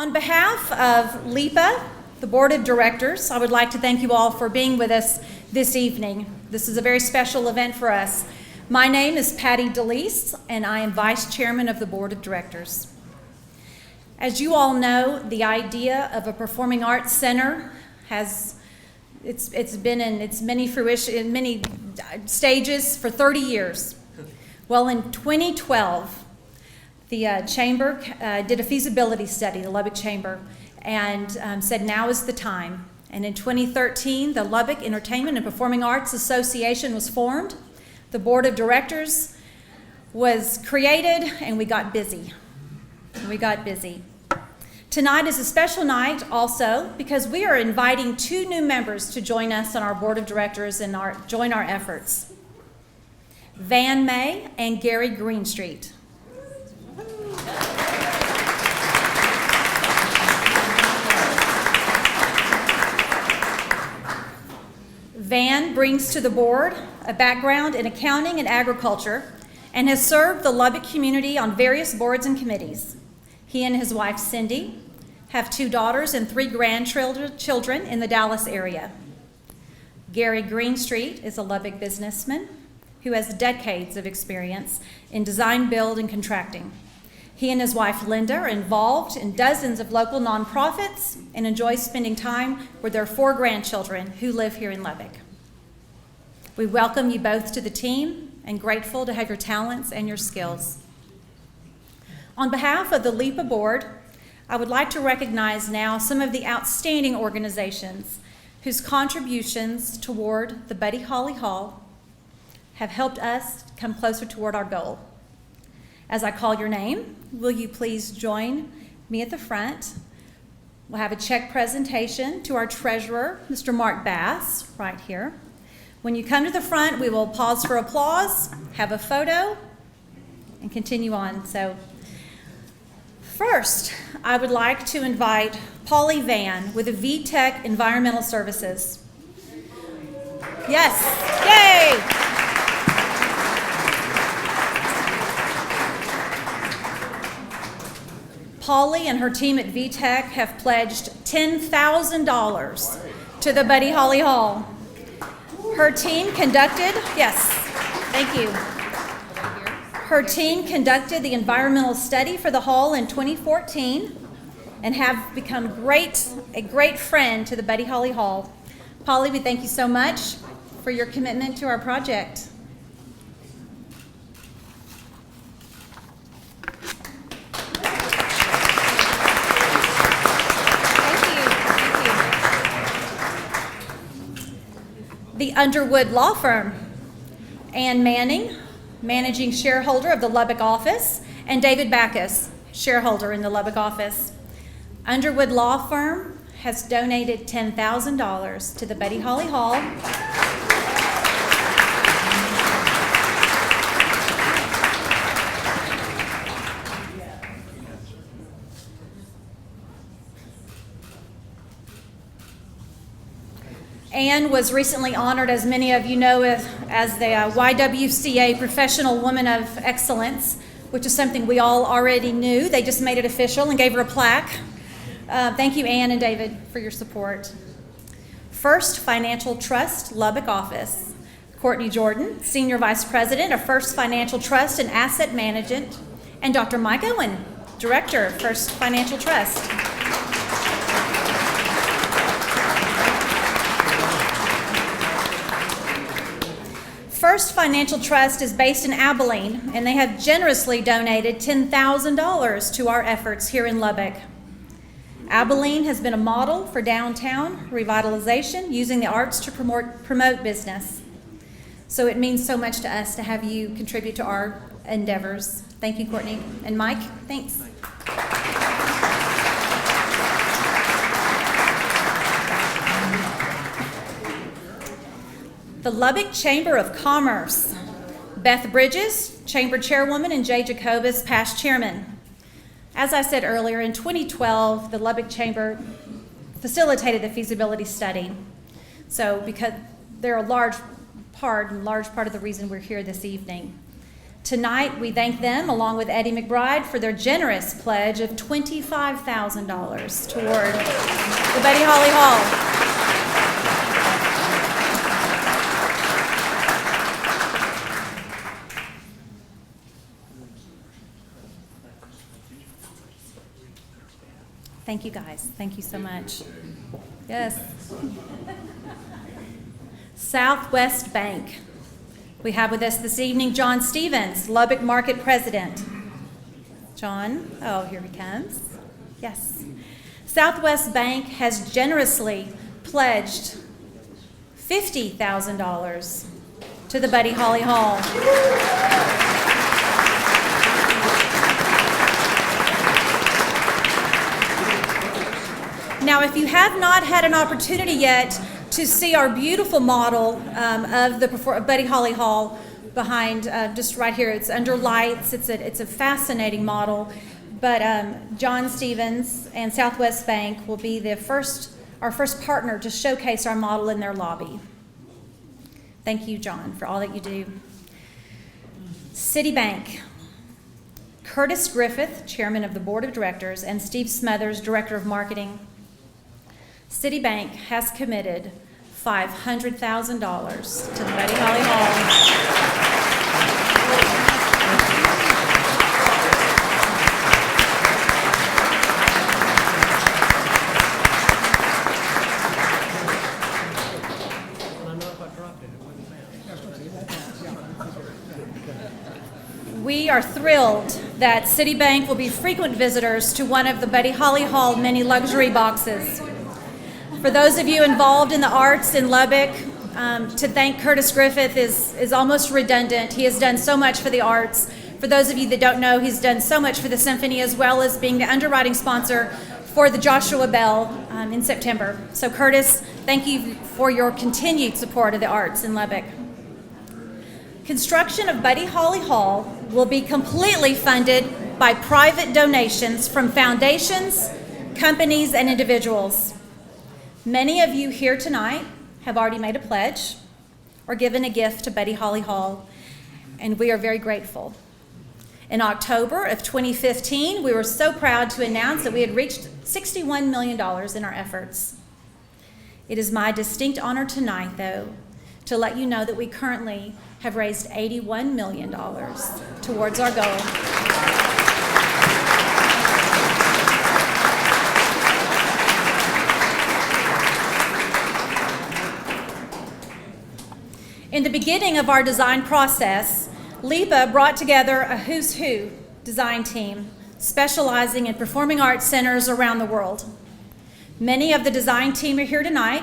On behalf of LIPA, the Board of Directors, I would like to thank you all for being with us this evening. This is a very special event for us. My name is Patty DeLeese, and I am Vice Chairman of the Board of Directors. As you all know, the idea of a performing arts center it's been in its many fruition, in many stages for 30 years. Well, in 2012, the Chamber did a feasibility study, the Lubbock Chamber, and said now is the time. And in 2013, the Lubbock Entertainment and Performing Arts Association was formed. The Board of Directors was created, and we got busy. Tonight is a special night also because we are inviting two new members to join us on our Board of Directors and join our efforts. Van May and Gary Greenstreet. Van brings to the board a background in accounting and agriculture and has served the Lubbock community on various boards and committees. He and his wife Cindy have 2 daughters and 3 grandchildren in the Dallas area. Gary Greenstreet is a Lubbock businessman who has decades of experience in design, build, and contracting. He and his wife Linda are involved in dozens of local nonprofits and enjoy spending time with their 4 grandchildren who live here in Lubbock. We welcome you both to the team and grateful to have your talents and your skills. On behalf of the LIPA board, I would like to recognize now some of the outstanding organizations whose contributions toward the Buddy Holly Hall have helped us come closer toward our goal. As I call your name, will you please join me at the front? We'll have a check presentation to our treasurer, Mr. Mark Bass, right here. When you come to the front, we will pause for applause, have a photo, and continue on. So first, I would like to invite Polly Van with the VTech Environmental Services. Yes, yay! Polly and her team at VTech have pledged $10,000 to the Buddy Holly Hall. Her team conducted, yes, thank you. Her team conducted the environmental study for the hall in 2014 and have become a great friend to the Buddy Holly Hall. Polly, we thank you so much for your commitment to our project. The Underwood Law Firm, Ann Manning, managing shareholder of the Lubbock office, and David Backus, shareholder in the Lubbock office. Underwood Law Firm has donated $10,000 to the Buddy Holly Hall. Anne was recently honored, as many of you know, as the YWCA Professional Woman of Excellence, which is something we all already knew. They just made it official and gave her a plaque. Thank you, Anne and David, for your support. First Financial Trust, Lubbock office. Courtney Jordan, Senior Vice President of First Financial Trust and Asset Management, and Dr. Mike Owen, Director of First Financial Trust. First Financial Trust is based in Abilene, and they have generously donated $10,000 to our efforts here in Lubbock. Abilene has been a model for downtown revitalization using the arts to promote business. So it means so much to us to have you contribute to our endeavors. Thank you, Courtney. And Mike, thanks. The Lubbock Chamber of Commerce. Beth Bridges, Chamber Chairwoman, and Jay Jacobus, past Chairman. As I said earlier, in 2012, the Lubbock Chamber facilitated the feasibility study. So because they're a large part of the reason we're here this evening. Tonight, we thank them, along with Eddie McBride, for their generous pledge of $25,000 toward the Buddy Holly Hall. Thank you, guys. Thank you so much. Yes. Southwest Bank. We have with us this evening John Stevens, Lubbock Market President. John, oh, here he comes. Yes. Southwest Bank has generously pledged $50,000 to the Buddy Holly Hall. Now, if you have not had an opportunity yet to see our beautiful model of the Buddy Holly Hall behind, just right here, it's under lights. It's a fascinating model. But John Stevens and Southwest Bank will be our first partner to showcase our model in their lobby. Thank you, John, for all that you do. Citibank. Curtis Griffith, Chairman of the Board of Directors, and Steve Smothers, Director of Marketing. Citibank has committed $500,000 to the Buddy Holly Hall. We are thrilled that Citibank will be frequent visitors to one of the Buddy Holly Hall mini luxury boxes. For those of you involved in the arts in Lubbock, to thank Curtis Griffith is almost redundant. He has done so much for the arts. For those of you that don't know, he's done so much for the symphony, as well as being the underwriting sponsor for the Joshua Bell in September. So Curtis, thank you for your continued support of the arts in Lubbock. Construction of Buddy Holly Hall will be completely funded by private donations from foundations, companies, and individuals. Many of you here tonight have already made a pledge or given a gift to Buddy Holly Hall, and we are very grateful. In October of 2015, we were so proud to announce that we had reached $61 million in our efforts. It is my distinct honor tonight, though, to let you know that we currently have raised $81 million towards our goal. In the beginning of our design process, LIPA brought together a who's who design team specializing in performing arts centers around the world. Many of the design team are here tonight,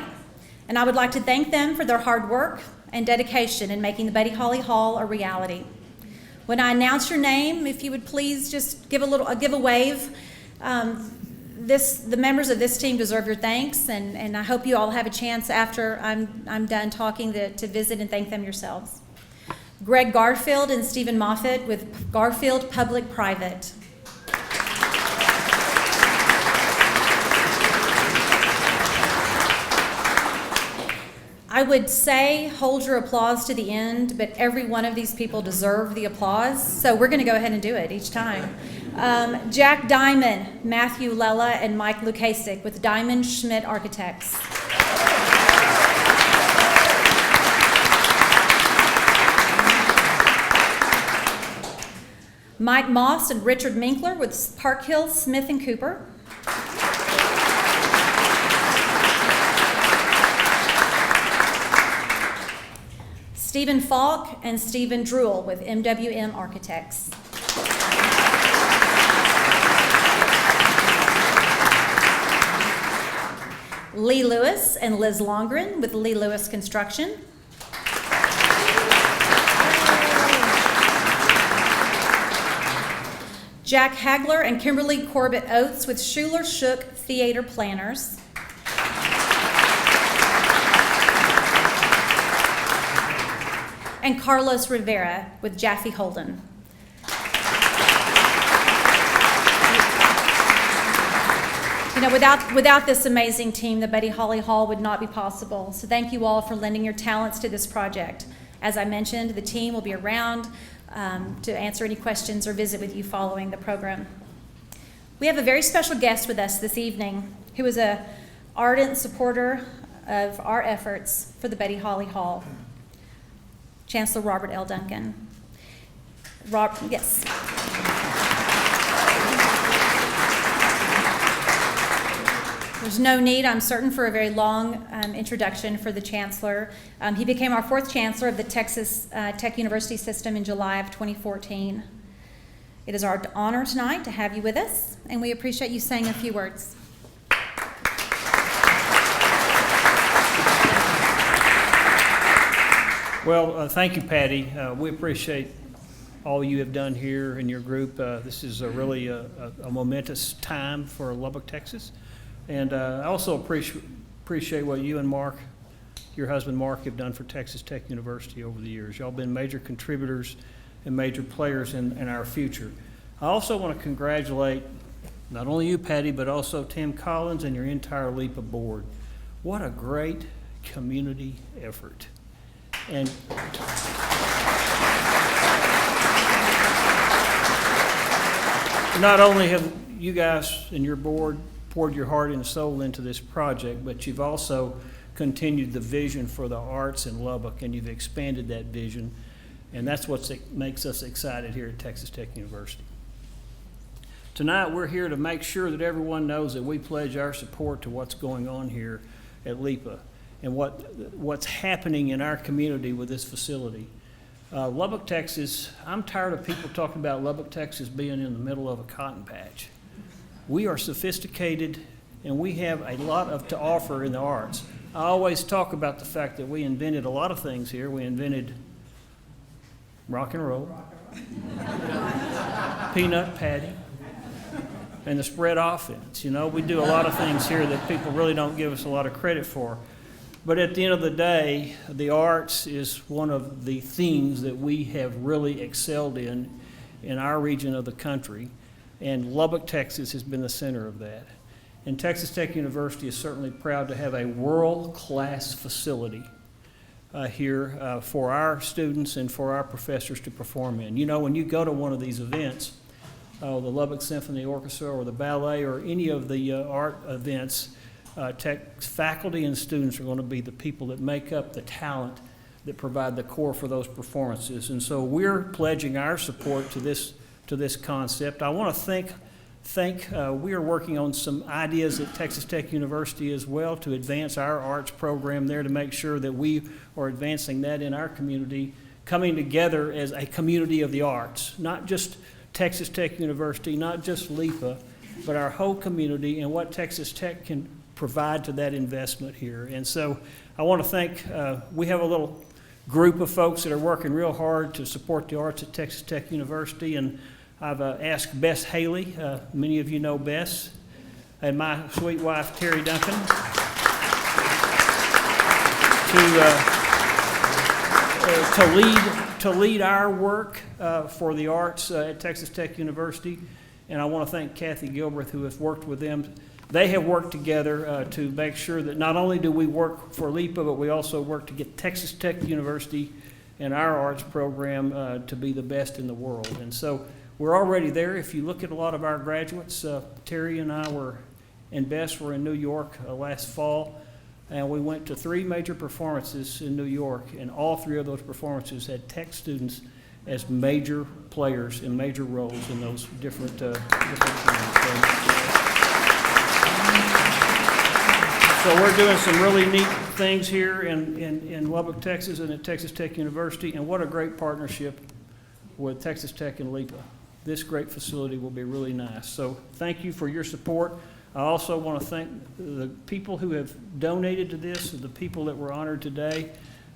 and I would like to thank them for their hard work and dedication in making the Buddy Holly Hall a reality. When I announce your name, if you would please just give a wave. The members of this team deserve your thanks, and I hope you all have a chance after I'm done talking to visit and thank them yourselves. Greg Garfield and Stephen Moffitt with Garfield Public Private. I would say hold your applause to the end, but every one of these people deserve the applause, so we're going to go ahead and do it each time. Jack Diamond, Matthew Lella, and Mike Lukasik with Diamond Schmidt Architects. Mike Moss and Richard Minkler with Park Hill, Smith & Cooper. Stephen Falk and Stephen Druell with MWM Architects. Lee Lewis and Liz Longren with Lee Lewis Construction. Jack Hagler and Kimberly Corbett Oates with Schuler Shook Theater Planners. And Carlos Rivera with Jaffe Holden. You know, without this amazing team, the Buddy Holly Hall would not be possible. So thank you all for lending your talents to this project. As I mentioned, the team will be around to answer any questions or visit with you following the program. We have a very special guest with us this evening who is an ardent supporter of our efforts for the Betty Holly Hall, Chancellor Robert L. Duncan. Yes. There's no need, I'm certain, for a very long introduction for the Chancellor. He became our 4th Chancellor of the Texas Tech University system in July of 2014. It is our honor tonight to have you with us, and we appreciate you saying a few words. Well, thank you, Patty. We appreciate all you have done here in your group. This is really a momentous time for Lubbock, Texas. And I also appreciate what you and Mark, your husband Mark, have done for Texas Tech University over the years. Y'all been major contributors and major players in our future. I also want to congratulate not only you, Patty, but also Tim Collins and your entire LIPA board. What a great community effort. And not only have you guys and your board poured your heart and soul into this project, but you've also continued the vision for the arts in Lubbock, and you've expanded that vision, and that's what makes us excited here at Texas Tech University. Tonight, we're here to make sure that everyone knows that we pledge our support to what's going on here at LIPA and what's happening in our community with this facility. Lubbock, Texas, I'm tired of people talking about Lubbock, Texas being in the middle of a cotton patch. We are sophisticated, and we have a lot to offer in the arts. I always talk about the fact that we invented a lot of things here. We invented rock and roll, peanut patty, and the spread offense. You know, we do a lot of things here that people really don't give us a lot of credit for. But at the end of the day, the arts is one of the things that we have really excelled in our region of the country. And Lubbock, Texas has been the center of that. And Texas Tech University is certainly proud to have a world-class facility here for our students and for our professors to perform in. You know, when you go to one of these events, the Lubbock Symphony Orchestra or the ballet or any of the art events, tech faculty and students are going to be the people that make up the talent that provide the core for those performances. And so we're pledging our support to this concept. I want to think we are working on some ideas at Texas Tech University as well to advance our arts program there, to make sure that we are advancing that in our community, coming together as a community of the arts, not just Texas Tech University, not just LIPA, but our whole community and what Texas Tech can provide to that investment here. And so I want to thank, we have a little group of folks that are working real hard to support the arts at Texas Tech University, and I've asked Bess Haley, many of you know Bess, and my sweet wife Terry Duncan, to lead our work for the arts at Texas Tech University. And I want to thank Kathy Gilbreth, who has worked with them. They have worked together to make sure that not only do we work for LIPA, but we also work to get Texas Tech University and our arts program to be the best in the world. And so we're already there. If you look at a lot of our graduates, Terry and I and Bess were in New York last fall, and we went to 3 major performances in New York, and all 3 of those performances had Tech students as major players in major roles in those different things. So we're doing some really neat things here in Lubbock, Texas, and at Texas Tech University, and what a great partnership with Texas Tech and LIPA. This great facility will be really nice. So thank you for your support. I also want to thank the people who have donated to this, the people that were honored today,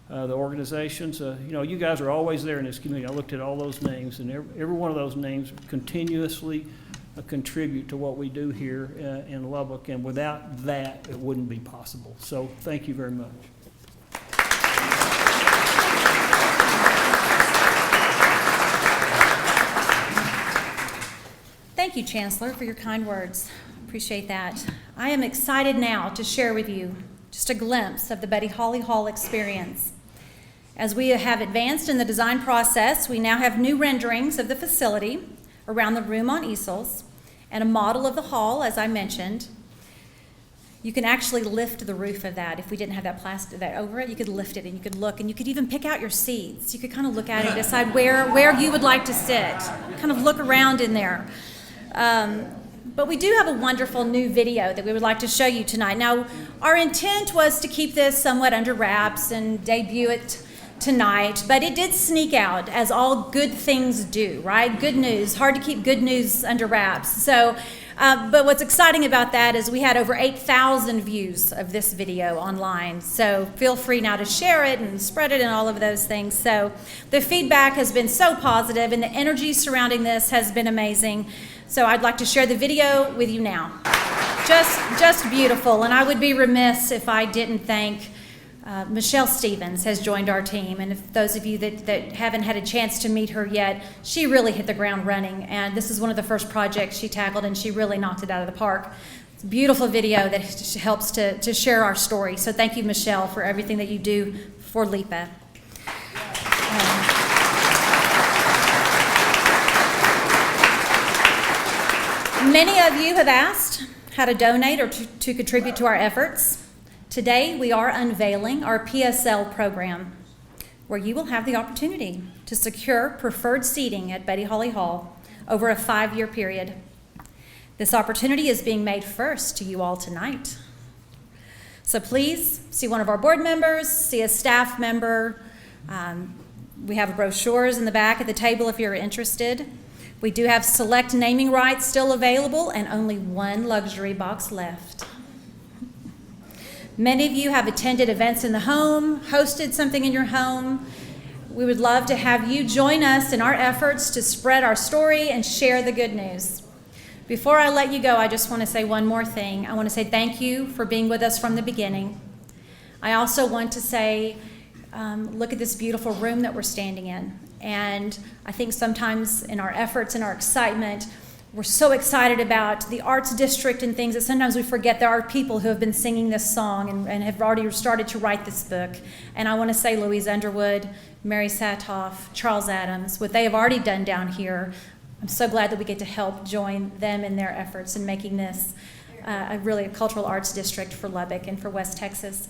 the organizations. You know, you guys are always there in this community. I looked at all those names, and every one of those names continuously contribute to what we do here in Lubbock, and without that, it wouldn't be possible. So thank you very much. Thank you, Chancellor, for your kind words. Appreciate that. I am excited now to share with you just a glimpse of the Betty Holly Hall experience. As we have advanced in the design process, we now have new renderings of the facility around the room on easels and a model of the hall, as I mentioned. You can actually lift the roof of that. If we didn't have that plastic that over it, you could lift it and you could look, and you could even pick out your seats. You could kind of look at it and decide where you would like to sit. Kind of look around in there. But we do have a wonderful new video that we would like to show you tonight. Now, our intent was to keep this somewhat under wraps and debut it tonight, but it did sneak out, as all good things do, right? Good news. Hard to keep good news under wraps. So, but what's exciting about that is we had over 8,000 views of this video online. So feel free now to share it and spread it and all of those things. So the feedback has been so positive, and the energy surrounding this has been amazing. So I'd like to share the video with you now. Just beautiful. And I would be remiss if I didn't thank Michelle Stevens has joined our team, and if those of you that haven't had a chance to meet her yet, she really hit the ground running, and this is one of the first projects she tackled, and she really knocked it out of the park. It's a beautiful video that helps to share our story, so thank you, Michelle, for everything that you do for LIPA. Many of you have asked how to donate or to contribute to our efforts. Today, we are unveiling our PSL program, where you will have the opportunity to secure preferred seating at Betty Hawley Hall over a 5-year period. This opportunity is being made first to you all tonight. So please see one of our board members, see a staff member. We have brochures in the back at the table if you're interested. We do have select naming rights still available and only one luxury box left. Many of you have attended events in the home, hosted something in your home. We would love to have you join us in our efforts to spread our story and share the good news. Before I let you go, I just want to say one more thing. I want to say thank you for being with us from the beginning. I also want to say, look at this beautiful room that we're standing in. And I think sometimes in our efforts and our excitement, we're so excited about the arts district and things that sometimes we forget there are people who have been singing this song and have already started to write this book. And I want to say Louise Underwood, Mary Satoff, Charles Adams, what they have already done down here. I'm so glad that we get to help join them in their efforts in making this really a cultural arts district for Lubbock and for West Texas.